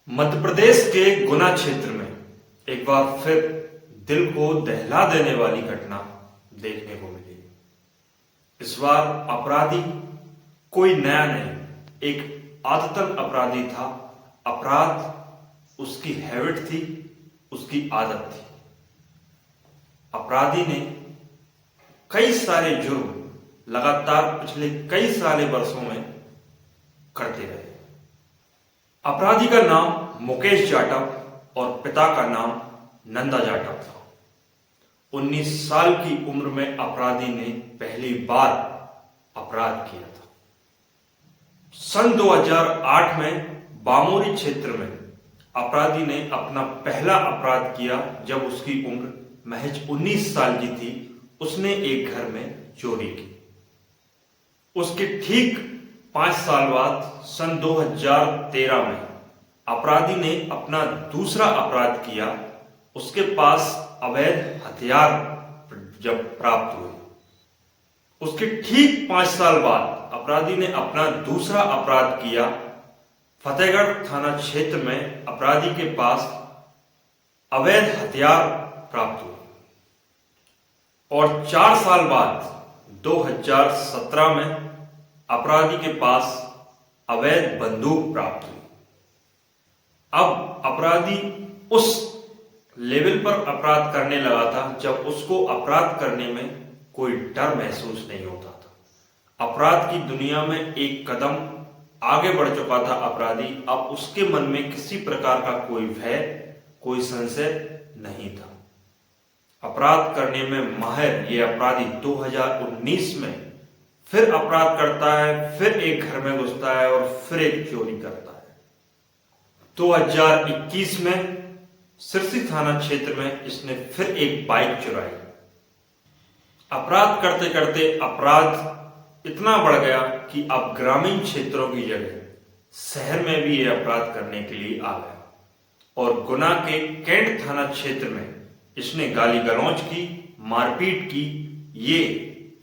मध्य प्रदेश के गुना क्षेत्र में एक बार फिर दिल को दहला देने वाली घटना देखने को मिली। इस बार अपराधी कोई नया नहीं, एक आदतन अपराधी था। अपराध उसकी हैबिट थी, उसकी आदत थी। अपराधी ने कई सारे जुर्म लगातार पिछले कई सारे वर्षों में करते रहे। अपराधी का नाम मुकेश जाटव और पिता का नाम नंदा जाटव था। 19 साल की उम्र में अपराधी ने पहली बार अपराध किया था। सन 2008 में बामोरी क्षेत्र में अपराधी ने अपना पहला अपराध किया जब उसकी उम्र महज 19 साल की थी। उसने एक घर में चोरी की। उसके ठीक 5 साल बाद सन 2013 में अपराधी ने अपना दूसरा अपराध किया। उसके पास अवैध हथियार जब प्राप्त हुए, उसके ठीक 5 साल बाद अपराधी ने अपना दूसरा अपराध किया। फतेहगढ़ थाना क्षेत्र में अपराधी के पास अवैध हथियार प्राप्त हुए और 4 साल बाद 2017 में अपराधी के पास अवैध बंदूक प्राप्त हुई। अब अपराधी उस लेवल पर अपराध करने लगा था जब उसको अपराध करने में कोई डर महसूस नहीं होता था। अपराध की दुनिया में एक कदम आगे बढ़ चुका था अपराधी। अब उसके मन में किसी प्रकार का कोई भय, कोई संशय नहीं था। अपराध करने में माहिर ये अपराधी 2019 में फिर अपराध करता है, फिर एक घर में घुसता है और फिर एक चोरी करता है। 2021 में सिरसी थाना क्षेत्र में इसने फिर एक बाइक चुराई। अपराध करते करते अपराध इतना बढ़ गया कि अब ग्रामीण क्षेत्रों की जगह शहर में भी यह अपराध करने के लिए आ गया और गुना के कैंट थाना क्षेत्र में इसने गाली गलौज की, मारपीट की। ये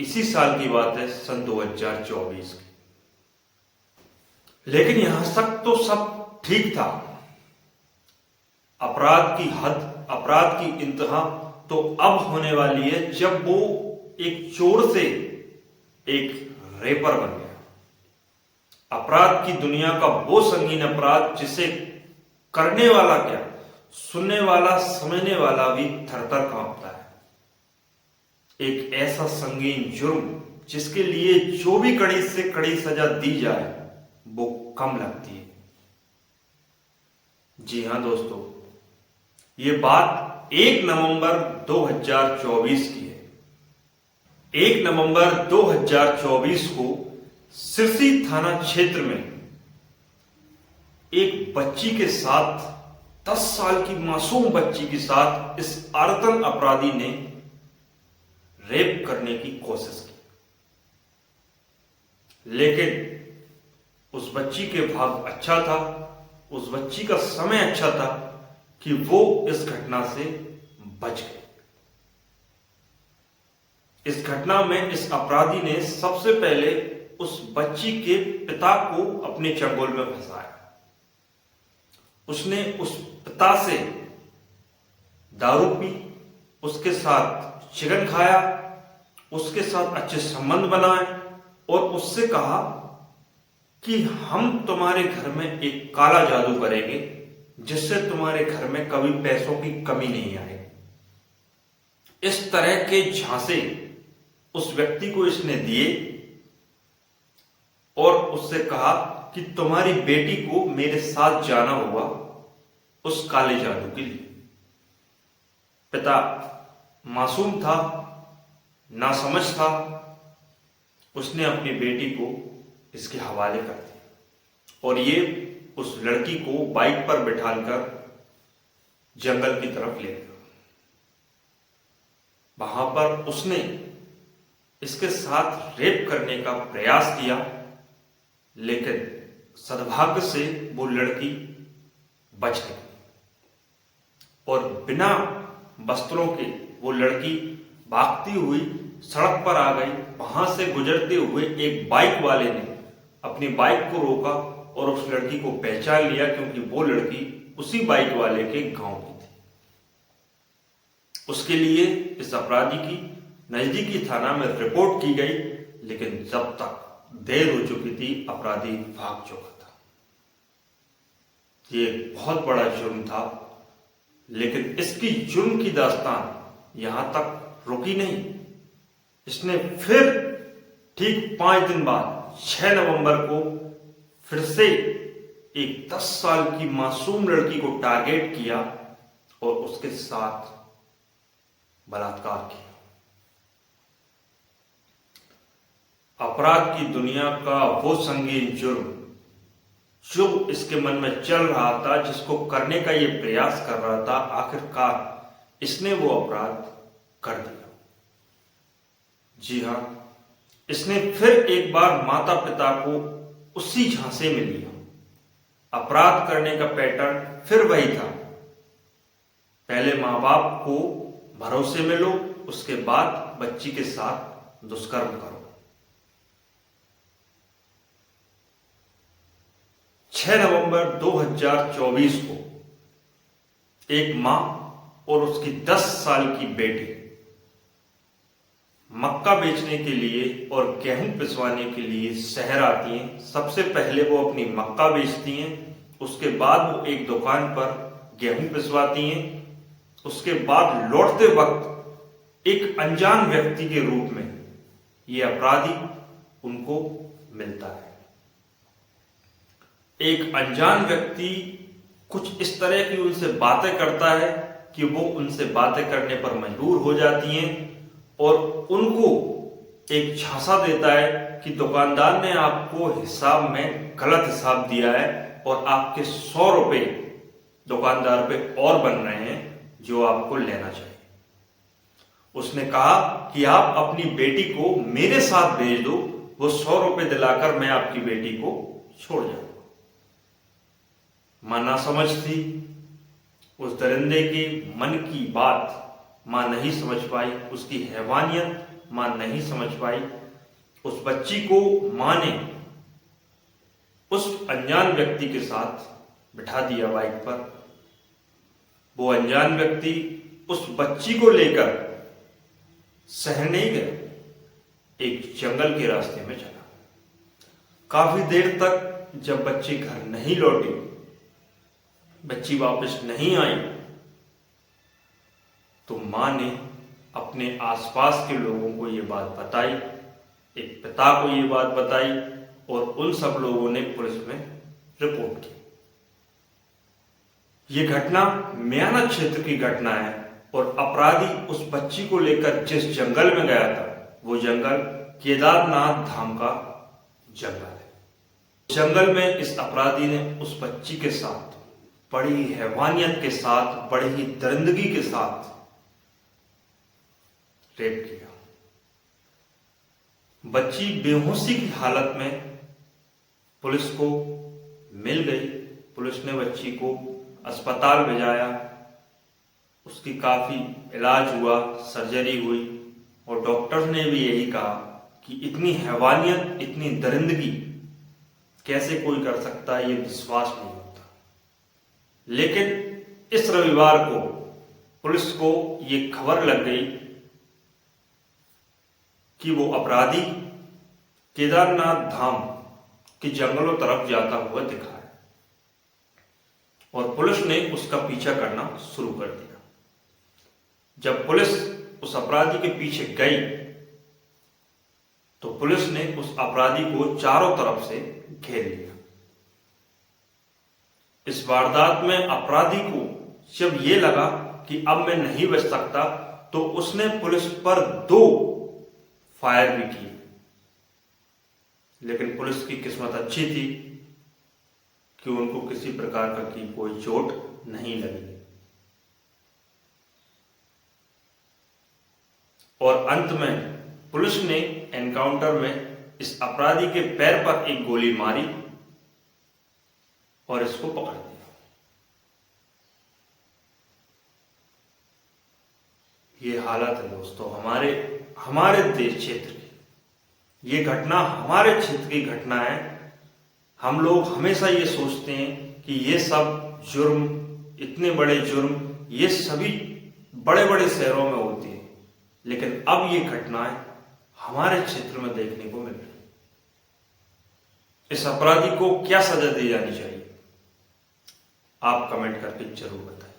इसी साल की बात है, सन 2024 की। लेकिन यहां तक तो सब ठीक था। अपराध की हद, अपराध की इंतहा तो अब होने वाली है जब वो एक चोर से एक रेपर बन गया। अपराध की दुनिया का वो संगीन अपराध जिसे करने वाला क्या, सुनने वाला, समझने वाला भी थरथर कांपता है। एक ऐसा संगीन जुर्म जिसके लिए जो भी कड़ी से कड़ी सजा दी जाए वो कम लगती है। जी हां दोस्तों, ये बात 1 नवंबर 2024 की है। 1 नवंबर 2024 को सिरसी थाना क्षेत्र में एक बच्ची के साथ, 10 साल की मासूम बच्ची के साथ इस आरतन अपराधी ने रेप करने की कोशिश की। लेकिन उस बच्ची के भाग अच्छा था, उस बच्ची का समय अच्छा था कि वो इस घटना से बच गई। इस घटना में इस अपराधी ने सबसे पहले उस बच्ची के पिता को अपने चंगुल में फंसाया। उसने उस पिता से दारू पी, उसके साथ चिकन खाया, उसके साथ अच्छे संबंध बनाए और उससे कहा कि हम तुम्हारे घर में एक काला जादू करेंगे जिससे तुम्हारे घर में कभी पैसों की कमी नहीं आएगी। इस तरह के झांसे उस व्यक्ति को इसने दिए और उससे कहा कि तुम्हारी बेटी को मेरे साथ जाना होगा उस काले जादू के लिए। पिता मासूम था, नासमझ था, उसने अपनी बेटी को इसके हवाले कर दिया और ये उस लड़की को बाइक पर बिठाकर जंगल की तरफ ले गया। वहां पर उसने इसके साथ रेप करने का प्रयास किया, लेकिन सद्भाग्य से वो लड़की बच गई और बिना वस्त्रों के वो लड़की भागती हुई सड़क पर आ गई। वहां से गुजरते हुए एक बाइक वाले ने अपनी बाइक को रोका और उस लड़की को पहचान लिया, क्योंकि वो लड़की उसी बाइक वाले के गांव की थी। उसके लिए इस अपराधी की नजदीकी थाना में रिपोर्ट की गई, लेकिन जब तक देर हो चुकी थी, अपराधी भाग चुका था। ये एक बहुत बड़ा जुर्म था, लेकिन इसकी जुर्म की दास्तान यहां तक रुकी नहीं। इसने फिर ठीक 5 दिन बाद 6 नवंबर को फिर से एक 10 साल की मासूम लड़की को टारगेट किया और उसके साथ बलात्कार किया। अपराध की दुनिया का वो संगीन जुर्म जो इसके मन में चल रहा था, जिसको करने का ये प्रयास कर रहा था, आखिरकार इसने वो अपराध कर दिया। जी हां, इसने फिर एक बार माता पिता को उसी झांसे में लिया। अपराध करने का पैटर्न फिर वही था। पहले मां बाप को भरोसे में लो, उसके बाद बच्ची के साथ दुष्कर्म करो। 6 नवंबर 2024 को एक मां और उसकी 10 साल की बेटी मक्का बेचने के लिए और गेहूं पिसवाने के लिए शहर आती हैं। सबसे पहले वो अपनी मक्का बेचती हैं, उसके बाद वो एक दुकान पर गेहूं पिसवाती हैं। उसके बाद लौटते वक्त एक अनजान व्यक्ति के रूप में ये अपराधी उनको मिलता है। एक अनजान व्यक्ति कुछ इस तरह की उनसे बातें करता है कि वो उनसे बातें करने पर मजबूर हो जाती हैं और उनको एक झांसा देता है कि दुकानदार ने आपको हिसाब में गलत हिसाब दिया है और आपके 100 रुपए दुकानदार पे और बन रहे हैं जो आपको लेना चाहिए। उसने कहा कि आप अपनी बेटी को मेरे साथ भेज दो, वो 100 रुपए दिलाकर मैं आपकी बेटी को छोड़ जाऊंगा। मां ना समझ थी, उस दरिंदे के मन की बात मां नहीं समझ पाई, उसकी हैवानियत मां नहीं समझ पाई। उस बच्ची को मां ने उस अनजान व्यक्ति के साथ बिठा दिया बाइक पर। वो अनजान व्यक्ति उस बच्ची को लेकर शहर नहीं गया, एक जंगल के रास्ते में चला। काफी देर तक जब बच्ची घर नहीं लौटी, बच्ची वापस नहीं आई, तो मां ने अपने आसपास के लोगों को ये बात बताई, एक पिता को ये बात बताई और उन सब लोगों ने पुलिस में रिपोर्ट की। ये घटना म्याना क्षेत्र की घटना है और अपराधी उस बच्ची को लेकर जिस जंगल में गया था, वो जंगल केदारनाथ धाम का जंगल है। जंगल में इस अपराधी ने उस बच्ची के साथ बड़ी हैवानियत के साथ, बड़ी ही दरिंदगी के साथ रेप किया। बच्ची बेहोशी की हालत में पुलिस को मिल गई। पुलिस ने बच्ची को अस्पताल भेजाया, उसकी काफी इलाज हुआ, सर्जरी हुई और डॉक्टर ने भी यही कहा कि इतनी हैवानियत, इतनी दरिंदगी कैसे कोई कर सकता है, ये विश्वास नहीं होता। लेकिन इस रविवार को पुलिस को ये खबर लग गई कि वो अपराधी केदारनाथ धाम के जंगलों तरफ जाता हुआ दिखा है और पुलिस ने उसका पीछा करना शुरू कर दिया। जब पुलिस उस अपराधी के पीछे गई तो पुलिस ने उस अपराधी को चारों तरफ से घेर लिया। इस वारदात में अपराधी को जब ये लगा कि अब मैं नहीं बच सकता, तो उसने पुलिस पर 2 फायर भी किए, लेकिन पुलिस की किस्मत अच्छी थी कि उनको किसी प्रकार का की कोई चोट नहीं लगी और अंत में पुलिस ने एनकाउंटर में इस अपराधी के पैर पर एक गोली मारी और इसको पकड़ लिया। ये हालत है दोस्तों हमारे देश क्षेत्र की। ये घटना हमारे क्षेत्र की घटना है हम लोग हमेशा ये सोचते हैं कि ये सब जुर्म, इतने बड़े जुर्म ये सभी बड़े बड़े शहरों में होती है, लेकिन अब ये घटनाएं हमारे क्षेत्र में देखने को मिल रही। इस अपराधी को क्या सजा दी जानी चाहिए, आप कमेंट करके जरूर बताएं।